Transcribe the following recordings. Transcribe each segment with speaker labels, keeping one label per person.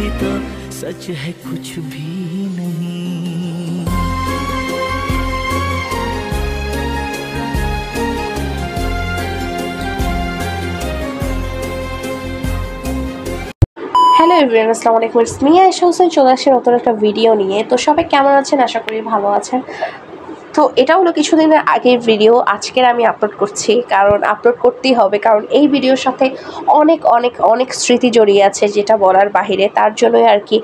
Speaker 1: भी तो सच है कुछ भी नहीं।
Speaker 2: হ্যালো এভরিওয়ান, আসসালামু আলাইকুম। ইটস মি আয়েশা হোসেন, চলে আসছে নতুন একটা ভিডিও নিয়ে। তো সবাই কেমন আছেন? আশা করি ভালো আছেন। তো এটা হলো কিছুদিনের আগের ভিডিও, আজকের আমি আপলোড করছি, কারণ আপলোড করতেই হবে, কারণ এই ভিডিওর সাথে অনেক অনেক অনেক স্মৃতি জড়িয়ে আছে, যেটা বলার বাহিরে। তার জন্যই আর কি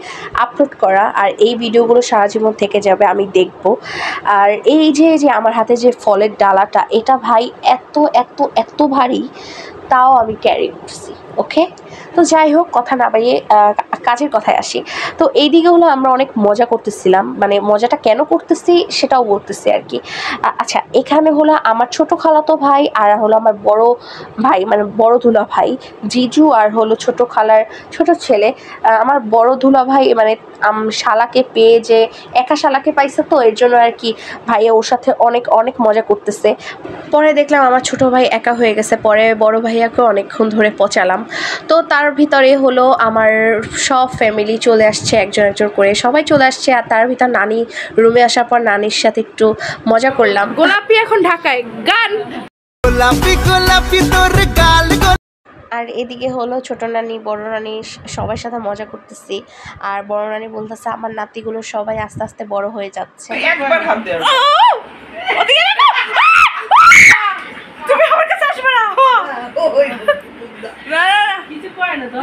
Speaker 2: আপলোড করা, আর এই ভিডিওগুলো সারা জীবন থেকে যাবে, আমি দেখব। আর এই যে আমার হাতে যে ফলের ডালাটা, এটা ভাই এত এত এত ভারী, তাও আমি ক্যারি করছি। ওকে, তো যাই হোক, কথা না বাড়িয়ে কাজের কথায় আসি। তো এই দিকে হলো আমরা অনেক মজা করতেছিলাম, মানে মজাটা কেন করতেছি সেটাও বলতেছি আর কি। আচ্ছা, এখানে হলো আমার ছোটো খালাতো ভাই, আর হলো আমার বড় ভাই, মানে বড় দুলা ভাই জিজু, আর হলো ছোটো খালার ছোট ছেলে। আমার বড় দুলা ভাই মানে শালাকে পেয়ে, যে একা শালাকে পাইছে, তো এর জন্য আর কি ভাইয়া ওর সাথে অনেক অনেক মজা করতেছে। পরে দেখলাম আমার ছোট ভাই একা হয়ে গেছে, পরে বড় ভাইয়াকে অনেকক্ষণ ধরে পচালাম। তো তার ভিতরে হলো আমার সব ফ্যামিলি চলে আসছে, একজন একজন করে সবাই চলে আসছে। আর তার ভিতর নানি রুমে আসার পর নানির সাথে একটু মজা করলাম।
Speaker 3: গোলাপি এখন ঢাকায় গান,
Speaker 1: গোলাপি গোলাপি তোর গাল।
Speaker 2: আর এদিকে হলো ছোট নানি বড় নানি সবার সাথে মজা করতেছি। আর বড় নানি বলতেছে আমার নাতিগুলো সবাই আস্তে আস্তে বড় হয়ে যাচ্ছে।
Speaker 3: তুমি আমার কাছে আসবে না। কিছু করে না তো,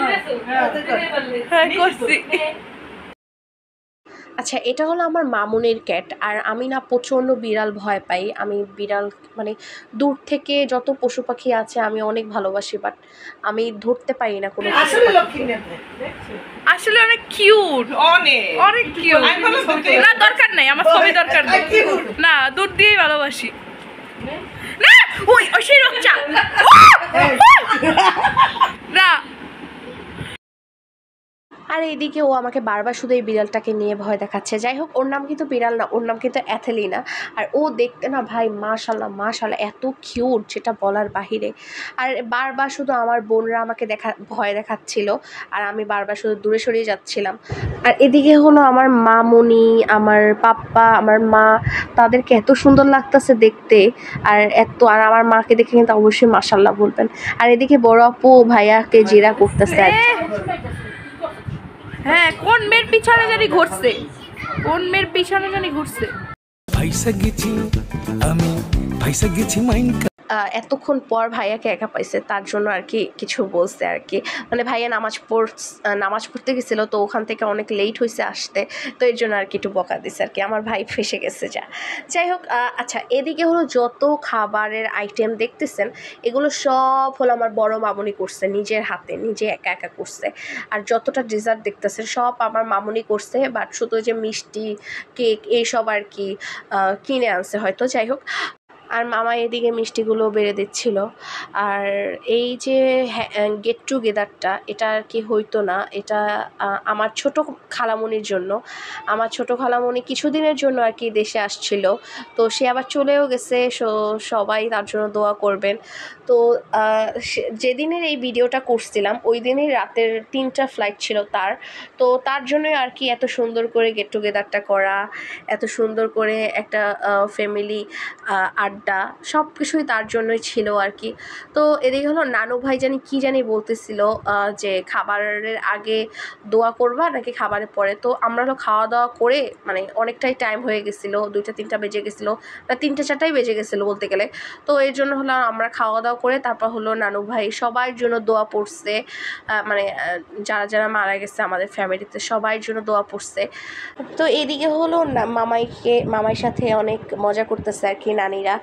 Speaker 3: হ্যাঁ করছি।
Speaker 2: আচ্ছা, এটা হলো আমার মামুনের ক্যাট। আর আমি না প্রচণ্ড বিড়াল ভয় পাই। আমি বিড়াল মানে দূর থেকে যত পশু পাখি আছে আমি অনেক ভালোবাসি, বাট আমি ধরতে পারি না কোনো।
Speaker 3: আসলে অনেক কিউট, অনেক কিউট। না দরকার নাই, আমার সবই দরকার নেই। না, দুধ দিয়েই ভালোবাসি। না ওই সেই বাচ্চা না।
Speaker 2: আর এইদিকে ও আমাকে বারবার শুধু এই বিড়ালটাকে নিয়ে ভয় দেখাচ্ছে। যাই হোক, ওর নাম কিন্তু বিড়াল না, ওর নাম কিন্তু অ্যাথেলিনা। আর ও দেখতে না ভাই মাশাল্লাহ মাশাল্লাহ এত কিউট, যেটা বলার বাহিরে। আর বারবার শুধু আমার বোনরা আমাকে ভয় দেখাচ্ছিল, আর আমি বারবার শুধু দূরে সরিয়ে যাচ্ছিলাম। আর এদিকে হলো আমার মামুনি, আমার পাপ্পা, আমার মা, তাদেরকে এত সুন্দর লাগতেছে দেখতে। আর আমার মাকে দেখে কিন্তু অবশ্যই মাশাল্লাহ বলবেন। আর এদিকে বড় আপু ভাইয়াকে জিরা করতেছে আর কি।
Speaker 3: হ্যাঁ, কোন মেয়ের পিছনে জানি ঘুরছে, কোন মেয়ের পিছনে জানি ঘুরছে।
Speaker 1: ভাইসা গেছি আমি, ভাইসা গেছি মাইন্ড।
Speaker 2: এতক্ষণ পর ভাইয়াকে একা পাইছে, তার জন্য আর কি কিছু বলছে আর কি। মানে ভাইয়া নামাজ পড়তে গেছিলো, তো ওখান থেকে অনেক লেট হয়েছে আসতে, তো এর জন্য আর কি একটু বকা দিচ্ছে আর কি। আমার ভাই ফেসে গেছে যাই হোক। আচ্ছা, এদিকে হলো যত খাবারের আইটেম দেখতেছেন, এগুলো সব হলো আমার বড় মামুনি করছে, নিজের হাতে নিজে একা একা করছে। আর যতটা ডেজার্ট দেখতেছেন সব আমার মামুনি করছে, বাট শুধু যে মিষ্টি কেক এইসব আর কি কিনে আনছে হয়তো। যাই হোক, আর মামা এদিকে মিষ্টিগুলো বেড়ে দিচ্ছিল। আর এই যে গেট টুগেদারটা, এটা আর কি হইতো না, এটা আমার ছোট খালামণির জন্য। আমার ছোট খালামণি কিছুদিনের জন্য আর কি দেশে আসছিল, তো সে আবার চলেও গেছে। সবাই তার জন্য দোয়া করবেন। তো যেদিনের এই ভিডিওটা করছিলাম ওই দিনই রাতের 3টা ফ্লাইট ছিল তার, তো তার জন্যই আর কি এত সুন্দর করে গেট টুগেদারটা করা, এত সুন্দর করে একটা ফ্যামিলি আড্ডা, সব কিছুই তার জন্যই ছিল আর কি। তো এদিকে হলো নানু ভাই কি জানি বলতেছিল যে খাবারের আগে দোয়া করবা নাকি খাবারের পরে। তো আমরা হলো খাওয়া দাওয়া করে মানে অনেকটাই টাইম হয়ে গেছিলো, 2টা-3টা বেজে গেছিলো, না 3টা-4টাই বেজে গেছিলো বলতে গেলে। তো এর জন্য হলো আমরা খাওয়া দাওয়া করে তারপর হলো নানু ভাই সবার জন্য দোয়া পড়ছে, মানে যারা যারা মারা গেছে আমাদের ফ্যামিলিতে সবার জন্য দোয়া পড়ছে। তো এদিকে হলো মামাইয়ের সাথে অনেক মজা করতেছে আর কি নানিরা,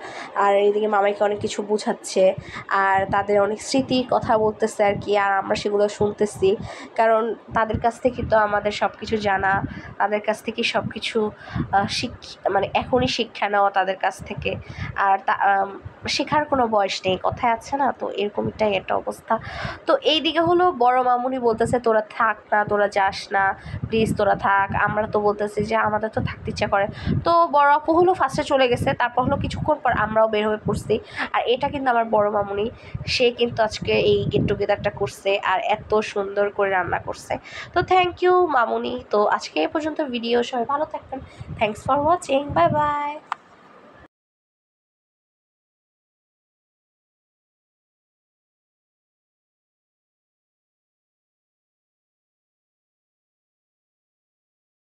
Speaker 2: আর এদিকে মামাইকে অনেক কিছু বোঝাচ্ছে, আর তাদের অনেক স্মৃতির কথা বলতেছে আর কি। আর আমরা সেগুলো শুনতেছি, কারণ তাদের কাছ থেকে তো আমাদের সব কিছু জানা, তাদের কাছ থেকে সব কিছু মানে এখনই শিক্ষা নেওয়া তাদের কাছ থেকে। আর শেখার কোনো বয়স নেই, কথায় আছে না, তো এরকমটাই একটা অবস্থা। তো এইদিকে হলো বড় মামুনি বলতেছে তোরা থাক না, তোরা যাস না প্লিজ, তোরা থাক। আমরা তো বলতেছি যে আমাদের তো থাকতে ইচ্ছা করে। তো বড় আপু হলো ফার্স্টে চলে গেছে, তারপর হলো কিছুক্ষণ পর পর আমরাও বের হয়ে পড়ছি। আর এটা কিন্তু আমার বড় মামুনি, সে কিন্তু আজকে এই গেট টুগেদারটা করছে আর এত সুন্দর করে রান্না করছে। তো থ্যাংক ইউ মামুনি। তো আজকে এ পর্যন্ত ভিডিও, সবাই ভালো থাকবেন। Thanks for watching, bye bye.